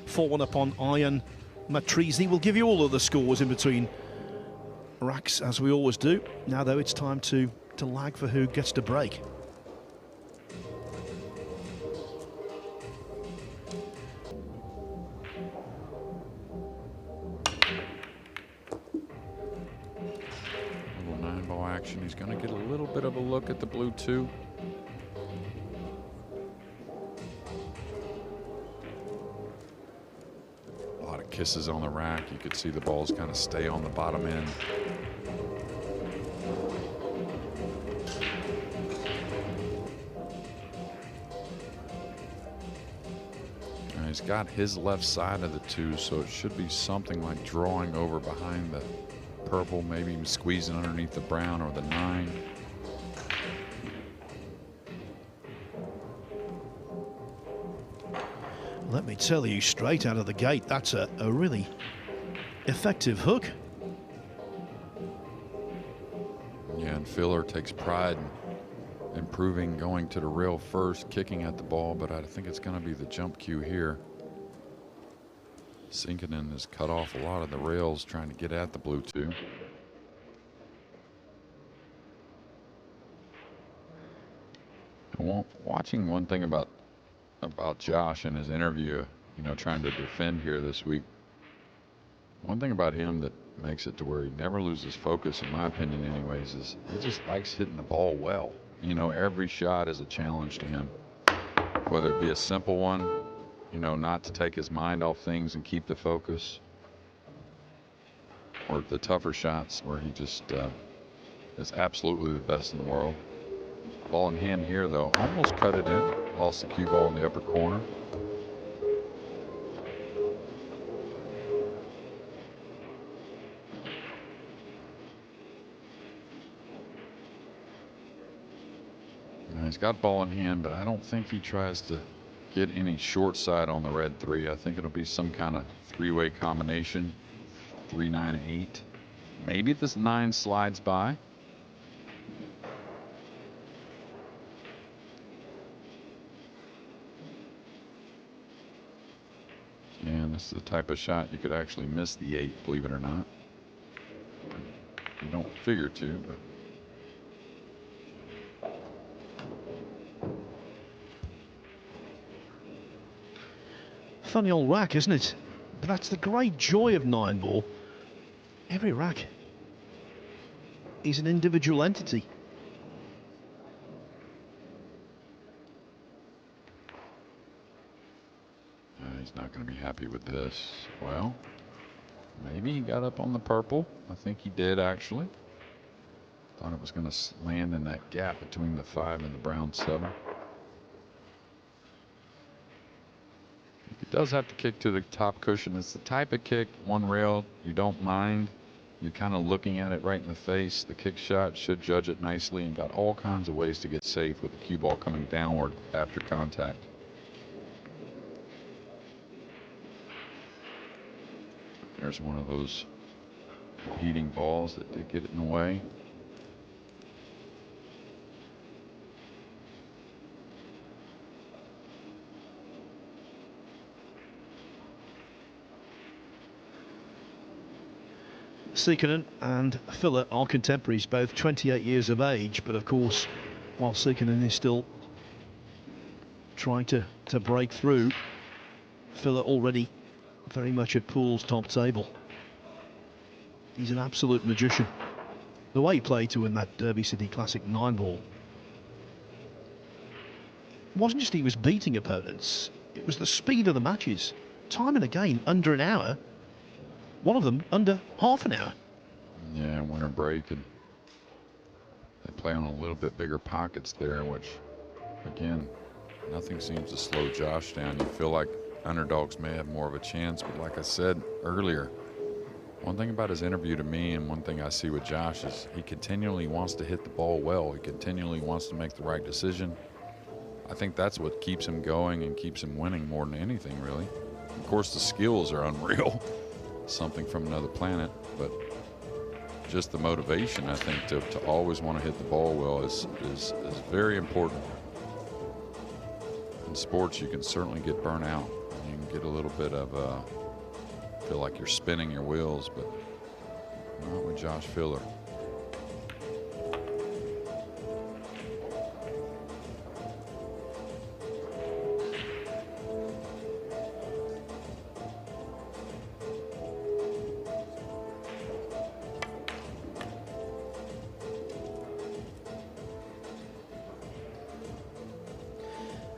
4-1 up on Iron Matrizi. We'll give you all of the scores in between racks, as we always do. Now, though, it's time to lag for who gets to break. Little 9-ball action. He's going to get a little bit of a look at the blue 2. A lot of kisses on the rack. You could see the balls kind of stay on the bottom end. And he's got his left side of the 2, so it should be something like drawing over behind the purple, maybe even squeezing underneath the brown or the 9. Let me tell you, straight out of the gate, that's a really effective hook. Yeah, and Filler takes pride in improving, going to the rail first, kicking at the ball, but I think it's going to be the jump cue here. SIEKKINEN has cut off a lot of the rails trying to get at the blue 2. Watching one thing about Josh in his interview, you know, trying to defend here this week. One thing about him that makes it to where he never loses focus, in my opinion anyways, is he just likes hitting the ball well. You know, every shot is a challenge to him. Whether it be a simple one, you know, not to take his mind off things and keep the focus, or the tougher shots where he just is absolutely the best in the world. Ball in hand here, though. Almost cut it in. Lost the cue ball in the upper corner. Now he's got ball in hand, but I don't think he tries to get any short side on the red 3. I think it'll be some kind of 3-way combination. 3, 9, 8. Maybe this 9 slides by. And this is the type of shot you could actually miss the 8, believe it or not. You don't figure to, but. Funny old rack, isn't it? But that's the great joy of 9-ball. Every rack is an individual entity. He's not going to be happy with this. Well, maybe he got up on the purple. I think he did, actually. Thought it was going to land in that gap between the 5 and the brown 7. He does have to kick to the top cushion. It's the type of kick, one rail, you don't mind. You're kind of looking at it right in the face. The kick shot should judge it nicely, and got all kinds of ways to get safe with the cue ball coming downward after contact. There's one of those heating balls that did get it in the way. SIEKKINEN and Filler are contemporaries, both 28 years of age, but of course, while SIEKKINEN is still trying to break through, Filler already very much at pool's top table. He's an absolute magician. The way he played to win that Derby City Classic 9-ball wasn't just he was beating opponents, it was the speed of the matches. Time and again, under an hour. One of them under half an hour. Yeah, winter break, and they play on a little bit bigger pockets there, which, again, nothing seems to slow Josh down. You feel like underdogs may have more of a chance, but like I said earlier, one thing about his interview to me, and one thing I see with Josh, is he continually wants to hit the ball well. He continually wants to make the right decision. I think that's what keeps him going and keeps him winning more than anything, really. Of course, the skills are unreal. Something from another planet, but just the motivation, I think, to always want to hit the ball well is very important. In sports, you can certainly get burnt out. You can get a little bit of feel like you're spinning your wheels, but not with Josh Filler.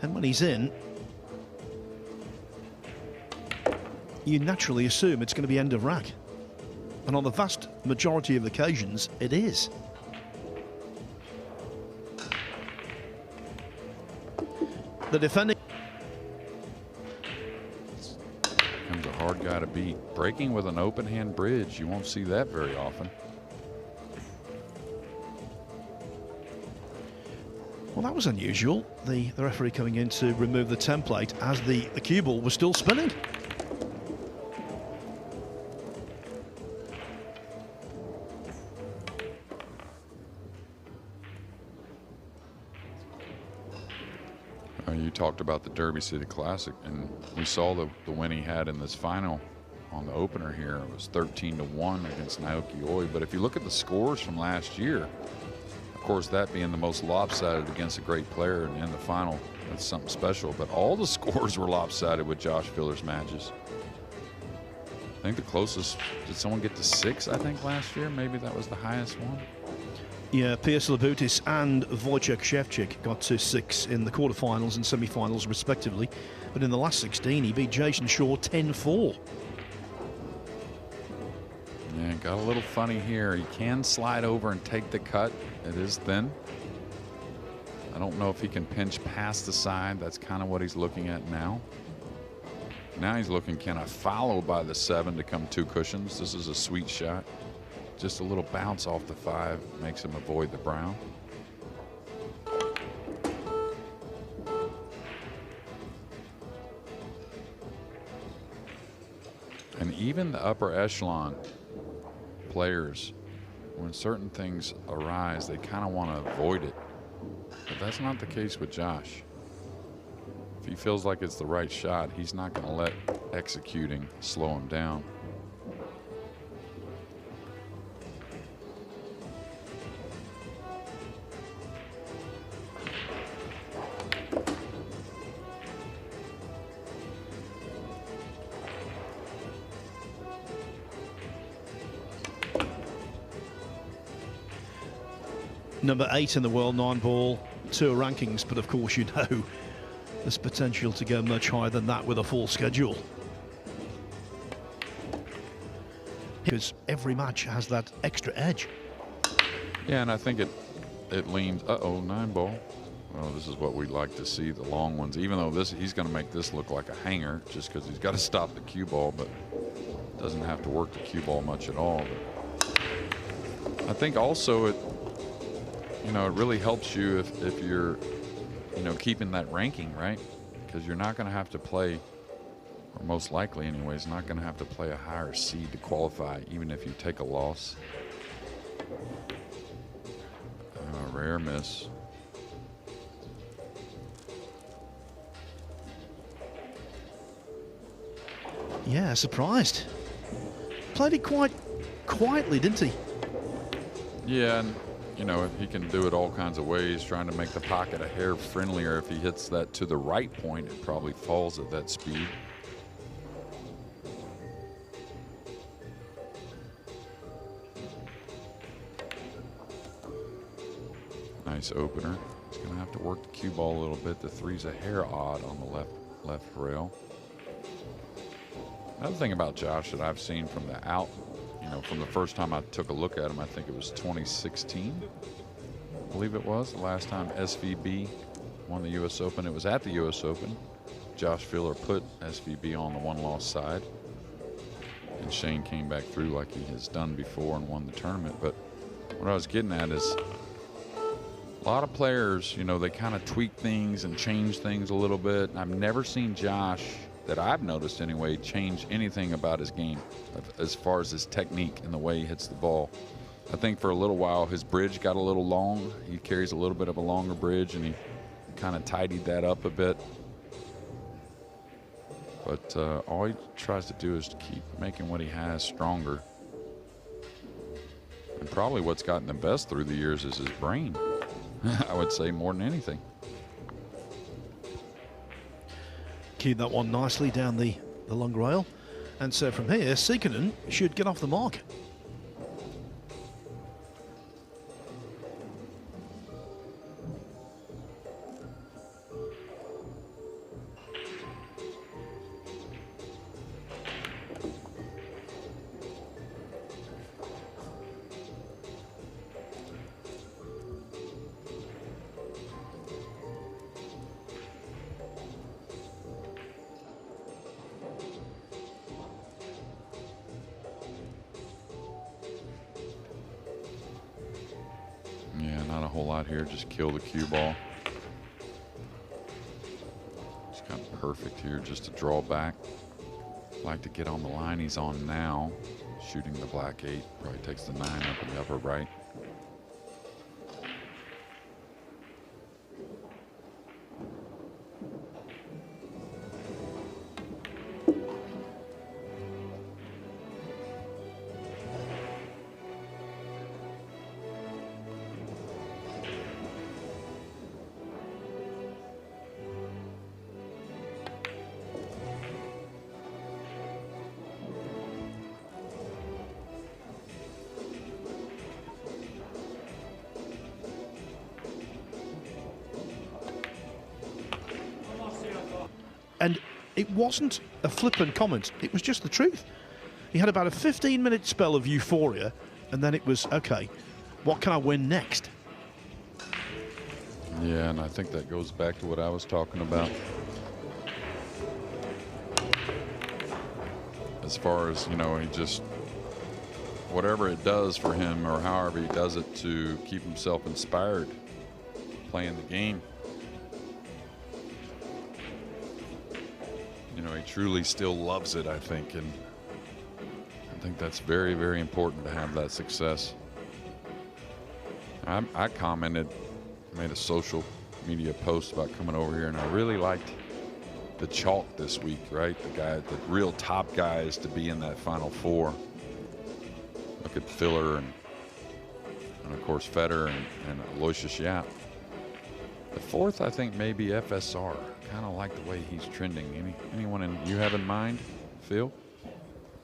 And when he's in, you naturally assume it's going to be end of rack. And on the vast majority of occasions, it is. The defending... Becomes a hard guy to beat. Breaking with an open hand bridge, you won't see that very often. Well, that was unusual. The referee coming in to remove the template as the cue ball was still spinning. You talked about the Derby City Classic, and we saw the win he had in this final on the opener here. It was 13-1 against Naoki Oi. But if you look at the scores from last year, of course, that being the most lopsided against a great player in the final, that's something special. But all the scores were lopsided with Josh Filler's matches. I think the closest, did someone get to 6, I think, last year? Maybe that was the highest one. Yeah, Piers Labutis and Wojciech Szewczyk got to 6 in the quarterfinals and semi-finals respectively. But in the last 16, he beat Jason Shaw 10-4. Yeah, got a little funny here. He can slide over and take the cut. It is thin. I don't know if he can pinch past the side. That's kind of what he's looking at now. Now he's looking, can I follow by the 7 to come 2 cushions? This is a sweet shot. Just a little bounce off the 5 makes him avoid the brown. And even the upper echelon players, when certain things arise, they kind of want to avoid it. But that's not the case with Josh. If he feels like it's the right shot, he's not going to let executing slow him down. Number 8 in the world 9-ball tour rankings, but of course you know there's potential to go much higher than that with a full schedule. Because every match has that extra edge. Yeah, and I think it leans, 9-ball. Well, this is what we'd like to see, the long ones, even though he's going to make this look like a hanger just because he's got to stop the cue ball, but doesn't have to work the cue ball much at all. But I think also it really helps you if you're, keeping that ranking, right? Because you're not going to have to play, or most likely anyways, not going to have to play a higher seed to qualify, even if you take a loss. Rare miss. Yeah, surprised. Played it quite quietly, didn't he? Yeah, and he can do it all kinds of ways, trying to make the pocket a hair friendlier. If he hits that to the right point, it probably falls at that speed. Nice opener. He's going to have to work the cue ball a little bit. The 3's a hair odd on the left rail. Another thing about Josh that I've seen from the out, from the first time I took a look at him, I think it was 2016, I believe it was, the last time SVB won the U.S. Open. It was at the U.S. Open. Josh Filler put SVB on the one-loss side, and Shane came back through like he has done before and won the tournament. But what I was getting at is a lot of players, they kind of tweak things and change things a little bit. I've never seen Josh, that I've noticed anyway, change anything about his game as far as his technique and the way he hits the ball. I think for a little while his bridge got a little long. He carries a little bit of a longer bridge, and he kind of tidied that up a bit. But all he tries to do is to keep making what he has stronger. And probably what's gotten the best through the years is his brain. I would say more than anything. Cued that one nicely down the long rail. And so from here, SIEKKINEN should get off the mark. Yeah, not a whole lot here. Just kill the cue ball. It's kind of perfect here just to draw back. Like to get on the line he's on now. Shooting the black 8. Probably takes the 9 up in the upper right. And it wasn't a flippant comment, it was just the truth. He had about a 15-minute spell of euphoria, and then it was, okay, what can I win next? Yeah, and I think that goes back to what I was talking about. As far as, you know, he just, whatever it does for him or however he does it to keep himself inspired playing the game. You know, he truly still loves it, I think, and I think that's very, very important to have that success. I commented, made a social media post about coming over here, and I really liked the chalk this week, right? The real top guys to be in that Final Four. Look at FILLER and of course Federer and Aloysius Yap. The fourth, I think, maybe FSR. Kind of like the way he's trending. Anyone you have in mind, Phil?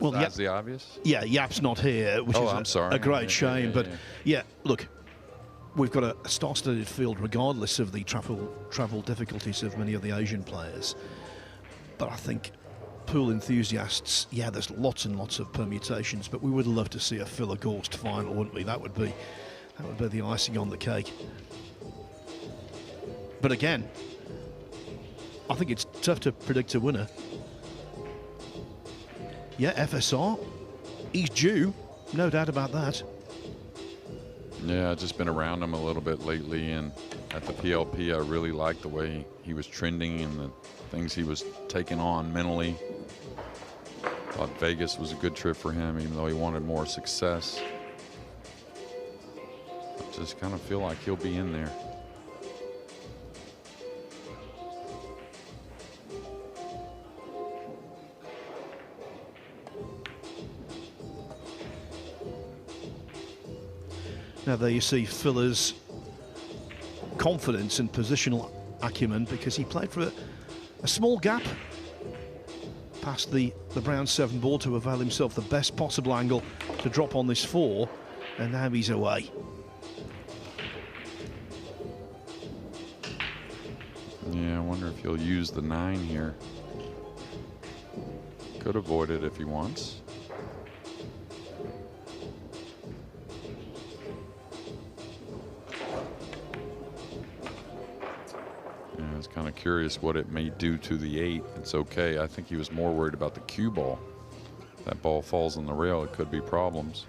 Well, that's the obvious. Yeah, Yap's not here, which is a great shame. But yeah, look, we've got a star-studded field, regardless of the travel difficulties of many of the Asian players. But I think pool enthusiasts, yeah, there's lots and lots of permutations. But we would love to see a FILLER Gorst final, wouldn't we? That would be the icing on the cake. But again, I think it's tough to predict a winner. Yeah, FSR, he's due, no doubt about that. Yeah, I've just been around him a little bit lately, and at the PLP, I really liked the way he was trending and the things he was taking on mentally. Thought Vegas was a good trip for him, even though he wanted more success. I just kind of feel like he'll be in there. Now there you see FILLER's confidence and positional acumen, because he played for a small gap past the brown 7 ball to avail himself the best possible angle to drop on this 4, and now he's away. Yeah, I wonder if he'll use the 9 here. Could avoid it if he wants. Kind of curious what it may do to the 8. It's okay. I think he was more worried about the cue ball. If that ball falls on the rail, it could be problems.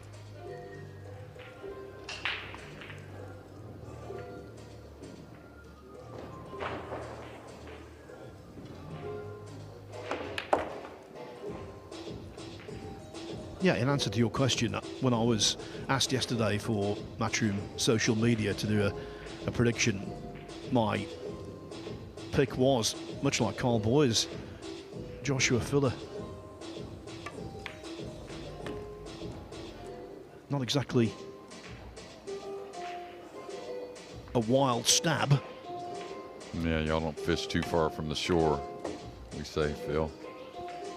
Yeah, in answer to your question, when I was asked yesterday for Matchroom social media to do a prediction, my pick was, much like Carl Boyer's, Joshua Filler. Not exactly a wild stab. Yeah, y'all don't fish too far from the shore, we say, Phil.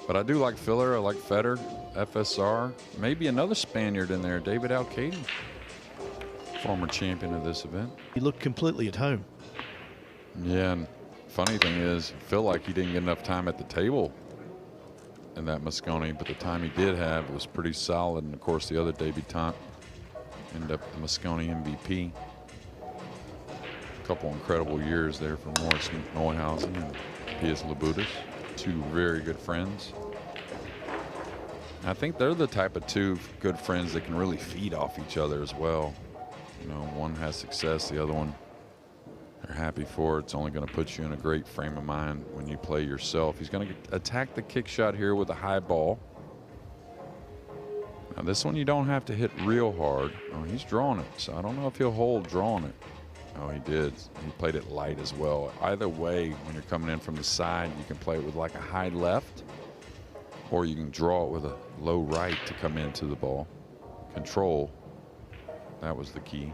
But I do like Filler. I like Federer, FSR. Maybe another Spaniard in there, David Alcade, former champion of this event. He looked completely at home. Yeah, and funny thing is, I feel like he didn't get enough time at the table in that Mosconi, but the time he did have was pretty solid. And of course, the other debutant ended up the Mosconi MVP. A couple incredible years there for Morris Neuhausen and Pius Labutis, two very good friends. I think they're the type of two good friends that can really feed off each other as well. You know, one has success, the other one they're happy for. It's only going to put you in a great frame of mind when you play yourself. He's going to attack the kick shot here with a high ball. Now this one you don't have to hit real hard. Oh, he's drawing it, so I don't know if he'll hold drawing it. Oh, he did. He played it light as well. Either way, when you're coming in from the side, you can play it with like a high left, or you can draw it with a low right to come into the ball. Control, that was the key.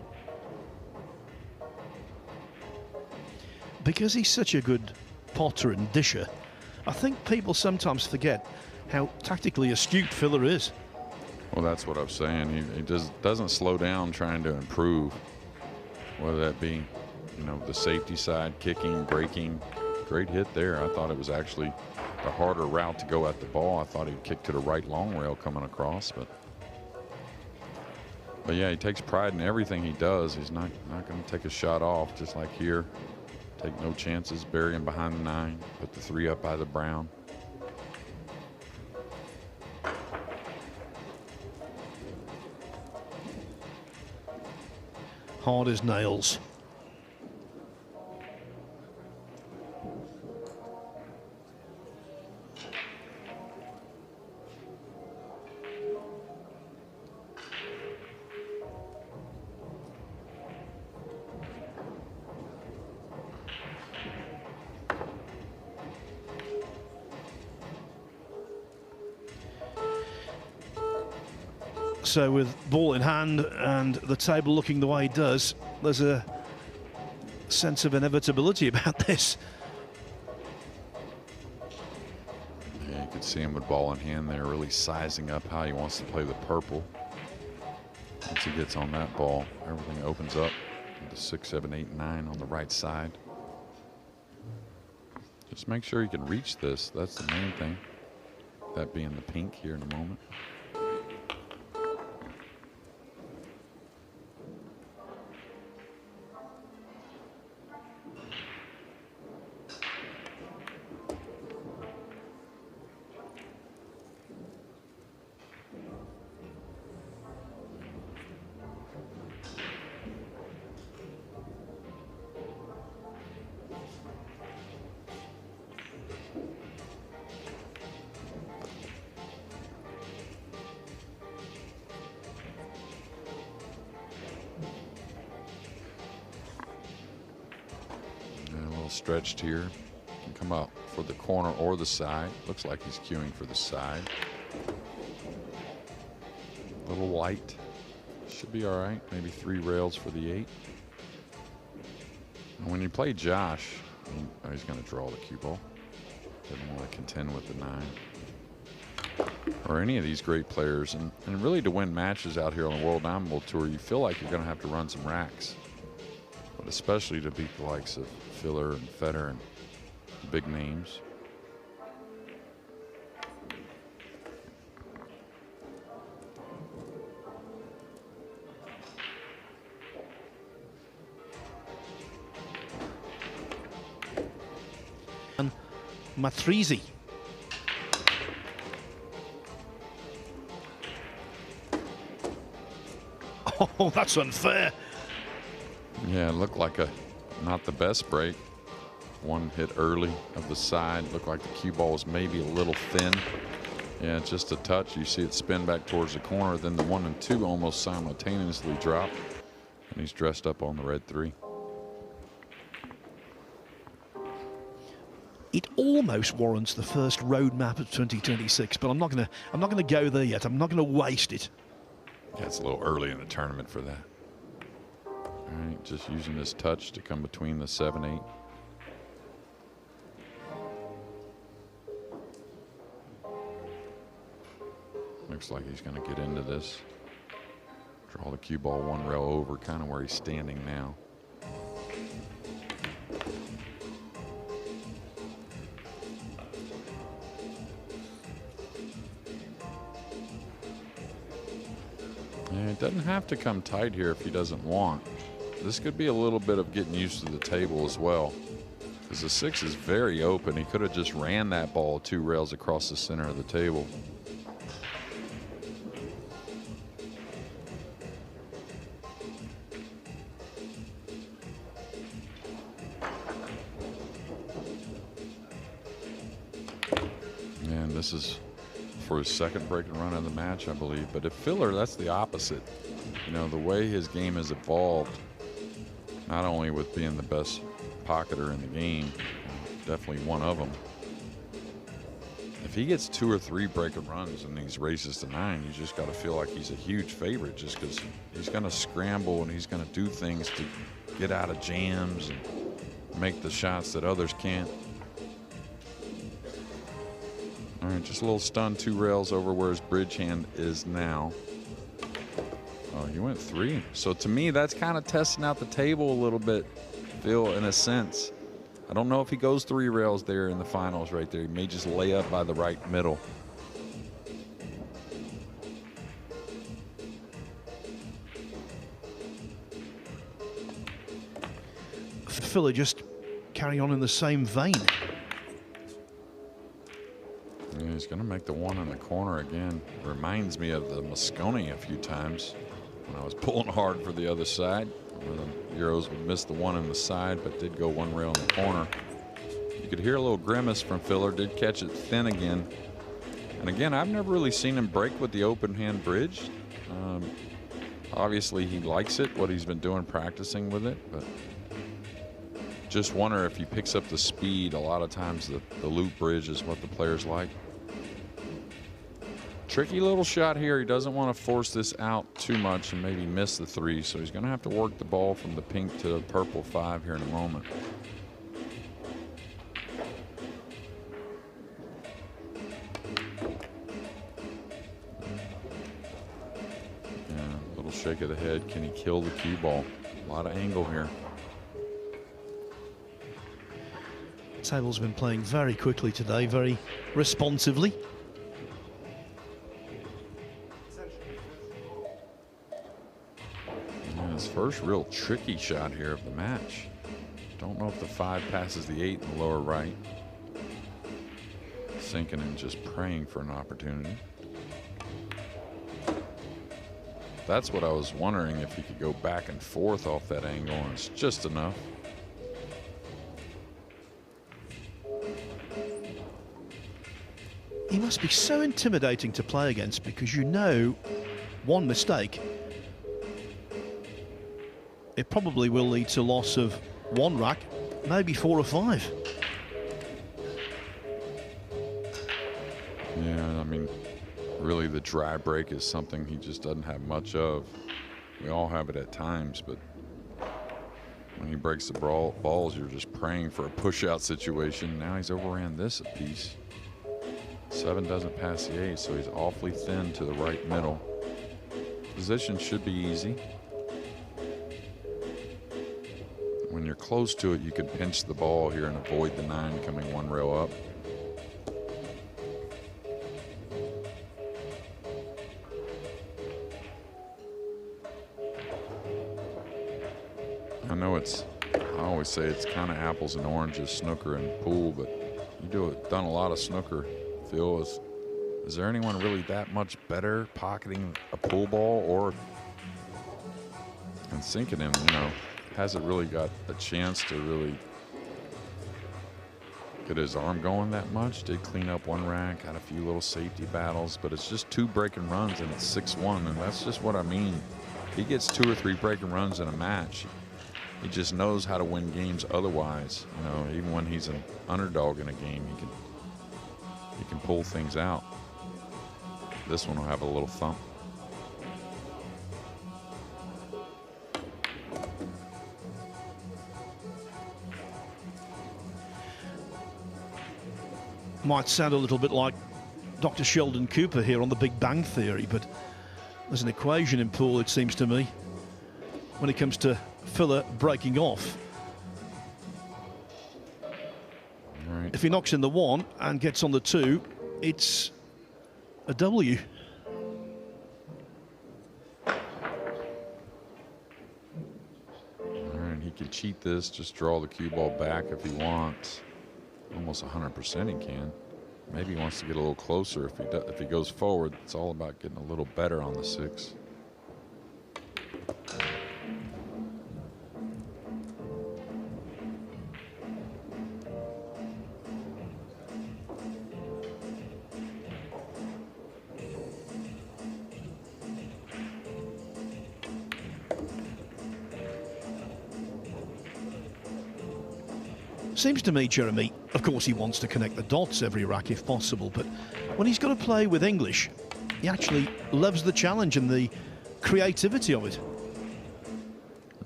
Because he's such a good potter and disher, I think people sometimes forget how tactically astute Filler is. Well, that's what I'm saying. He just doesn't slow down trying to improve, whether that be, you know, the safety side, kicking, breaking. Great hit there. I thought it was actually the harder route to go at the ball. I thought he'd kick to the right long rail coming across, but yeah, he takes pride in everything he does. He's not going to take a shot off, just like here. Take no chances, bury him behind the 9, put the 3 up by the brown. Hard as nails. So with ball in hand and the table looking the way it does, there's a sense of inevitability about this. Yeah, you could see him with ball in hand there, really sizing up how he wants to play the purple. Once he gets on that ball, everything opens up into 6, 7, 8, 9 on the right side. Just make sure you can reach this. That's the main thing. That being the pink here in a moment. Stretched here, can come up for the corner or the side. Looks like he's queuing for the side. A little light, should be all right. Maybe 3 rails for the 8. And when you play Josh, he's going to draw the cue ball. Doesn't want to contend with the 9. Or any of these great players, and really to win matches out here on the World Diamond Bowl Tour, you feel like you're going to have to run some racks. But especially to beat the likes of Filler and Federer and big names. And Matrizi. Oh, that's unfair. Yeah, it looked like not the best break. One hit early of the side. Looked like the cue ball was maybe a little thin. Yeah, just a touch. You see it spin back towards the corner. Then the 1 and 2 almost simultaneously drop. And he's dressed up on the red 3. it almost warrants the first roadmap of 2026, but I'm not gonna go there yet. I'm not gonna waste it. Yeah, it's a little early in the tournament for that. All right, just using this touch to come between the 7-8. Looks like he's going to get into this. Draw the cue ball one rail over, kind of where he's standing now. Yeah, it doesn't have to come tight here if he doesn't want. This could be a little bit of getting used to the table as well, because the 6 is very open. He could have just ran that ball 2 rails across the center of the table. And this is for his second breaking run of the match, I believe. But if Filler, that's the opposite. You know, the way his game has evolved, not only with being the best pocketer in the game, definitely one of them. If he gets 2 or 3 breaking runs in these races to 9, you just got to feel like he's a huge favorite, just because he's going to scramble and he's going to do things to get out of jams and make the shots that others can't. All right, just a little stun 2 rails over where his bridge hand is now. Oh, he went 3. So to me, that's kind of testing out the table a little bit, Phil, in a sense. I don't know if he goes 3 rails there in the finals right there. He may just lay up by the right middle. Filler just carry on in the same vein. Yeah, he's going to make the 1 in the corner again. Reminds me of the Mosconi a few times when I was pulling hard for the other side, where the Euros would miss the 1 in the side, but did go 1 rail in the corner. You could hear a little grimace from Filler, did catch it thin again. And again, I've never really seen him break with the open hand bridge. Obviously, he likes it, what he's been doing practicing with it, but just wonder if he picks up the speed. A lot of times the loop bridge is what the players like. Tricky little shot here. He doesn't want to force this out too much and maybe miss the 3, so he's going to have to work the ball from the pink to the purple 5 here in a moment. Yeah, a little shake of the head. Can he kill the cue ball? A lot of angle here. Table's been playing very quickly today, very responsively. Yeah, his first real tricky shot here of the match. Don't know if the 5 passes the 8 in the lower right. SIEKKINEN just praying for an opportunity. That's what I was wondering, if he could go back and forth off that angle, and it's just enough. He must be so intimidating to play against, because you know, one mistake, it probably will lead to loss of 1 rack, maybe 4 or 5. Yeah, I mean, really the dry break is something he just doesn't have much of. We all have it at times, but when he breaks the balls, you're just praying for a push-out situation. Now he's overran this a piece. 7 doesn't pass the 8, so he's awfully thin to the right middle. Position should be easy. When you're close to it, you could pinch the ball here and avoid the 9 coming 1 rail up. I know I always say it's kind of apples and oranges, snooker and pool, but you done a lot of snooker. Phil, is there anyone really that much better pocketing a pool ball? Or and SIEKKINEN, you know, hasn't really got a chance to really get his arm going that much. Did clean up 1 rack, had a few little safety battles, but it's just 2 breaking runs and it's 6-1, and that's just what I mean. He gets 2 or 3 breaking runs in a match, he just knows how to win games otherwise. You know, even when he's an underdog in a game, he can pull things out. This one will have a little thump. Might sound a little bit like Dr. Sheldon Cooper here on The Big Bang Theory, but there's an equation in pool, it seems to me, when it comes to Filler breaking off. Right. If he knocks in the 1 and gets on the 2, it's a W. All right, he can cheat this, just draw the cue ball back if he wants. Almost 100% he can. Maybe he wants to get a little closer. If he goes forward, it's all about getting a little better on the 6. Seems to me, Jeremy, of course he wants to connect the dots every rack if possible, but when he's got to play with English, he actually loves the challenge and the creativity of it.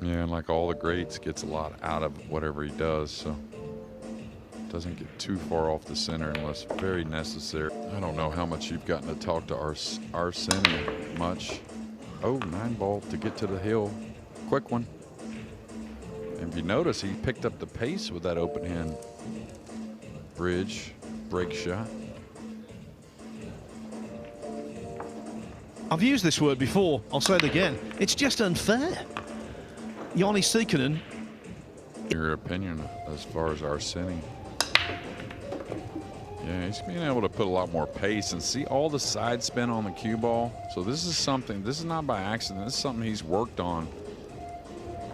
Yeah, and like all the greats, gets a lot out of whatever he does, so doesn't get too far off the center unless very necessary. I don't know how much you've gotten to talk to Arsene much. Oh, 9 ball to get to the hill. Quick one. And if you notice, he picked up the pace with that open hand bridge break shot. I've used this word before, I'll say it again. It's just unfair. JANI SIEKKINEN. Your opinion as far as Arsene? Yeah, he's being able to put a lot more pace and see all the side spin on the cue ball. So this is not by accident. This is something he's worked on.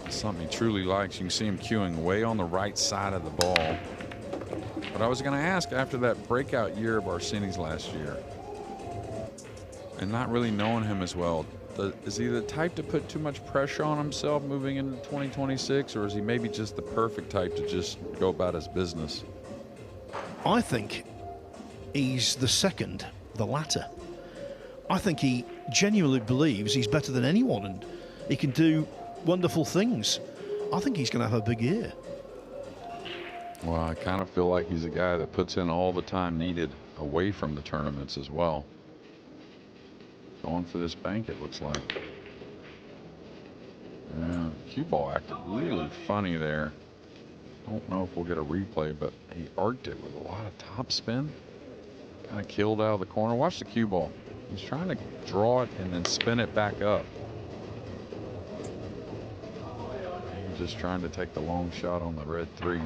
It's something he truly likes. You can see him cueing way on the right side of the ball. But I was going to ask, after that breakout year of Arsene's last year, and not really knowing him as well, is he the type to put too much pressure on himself moving into 2026, or is he maybe just the perfect type to just go about his business? I think he's the second, the latter. I think he genuinely believes he's better than anyone and he can do wonderful things. I think he's going to have a big year. Well, I kind of feel like he's a guy that puts in all the time needed away from the tournaments as well. Going for this bank, it looks like. Yeah, cue ball acted really funny there. Don't know if we'll get a replay, but he arced it with a lot of top spin. Kind of killed out of the corner. Watch the cue ball. He's trying to draw it and then spin it back up. He's just trying to take the long shot on the red 3.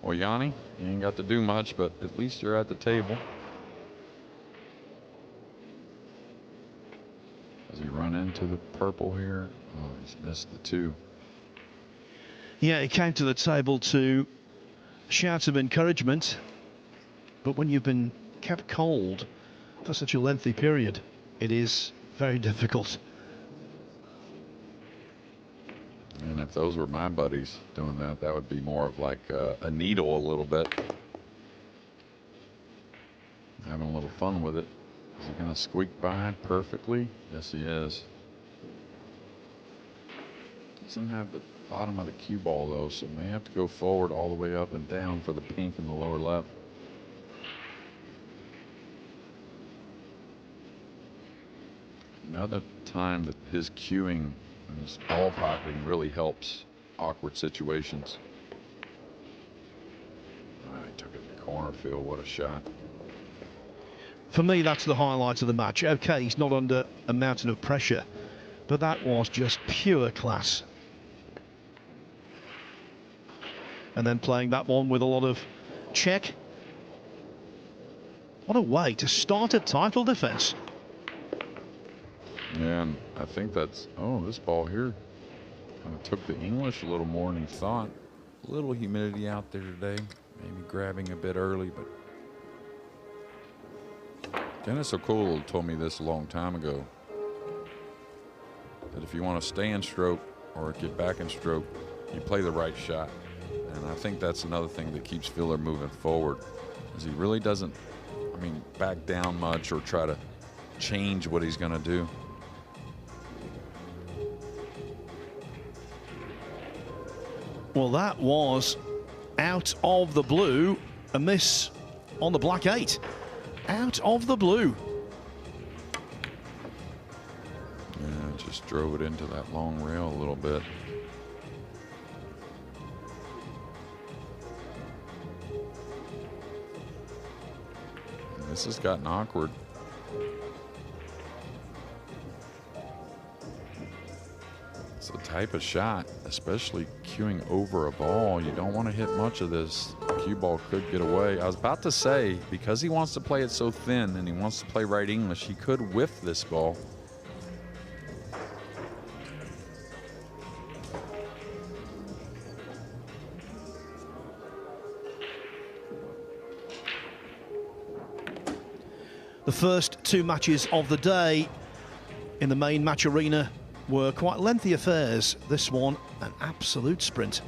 Well, JANI, you ain't got to do much, but at least you're at the table. Does he run into the purple here? Oh, he's missed the 2. Yeah, he came to the table to shout of encouragement, but when you've been kept cold for such a lengthy period, it is very difficult. And if those were my buddies doing that, that would be more of like a needle a little bit. Having a little fun with it. Is he going to squeak by perfectly? Yes, he is. Doesn't have the bottom of the cue ball, though, so may have to go forward all the way up and down for the pink in the lower left. Another time that his cueing and his ball pocketing really helps awkward situations. He took it in the corner field. What a shot. For me, that's the highlight of the match. Okay, he's not under a mountain of pressure, but that was just pure class. And then playing that one with a lot of check. What a way to start a title defense. Yeah, and I think that's, oh, this ball here kind of took the English a little more than he thought. A little humidity out there today, maybe grabbing a bit early, but Dennis O'Connell told me this a long time ago, that if you want to stay in stroke or get back in stroke, you play the right shot. And I think that's another thing that keeps Filler moving forward, is he really doesn't, I mean, back down much or try to change what he's going to do. Well, that was out of the blue, a miss on the black 8. Out of the blue. Yeah, just drove it into that long rail a little bit. And this has gotten awkward. It's the type of shot, especially cueing over a ball. You don't want to hit much of this. Cue ball could get away. I was about to say, because he wants to play it so thin and he wants to play right English, he could whiff this ball. The first 2 matches of the day in the main match arena were quite lengthy affairs. This one, an absolute sprint.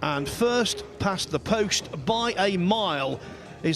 And first past the post by a mile,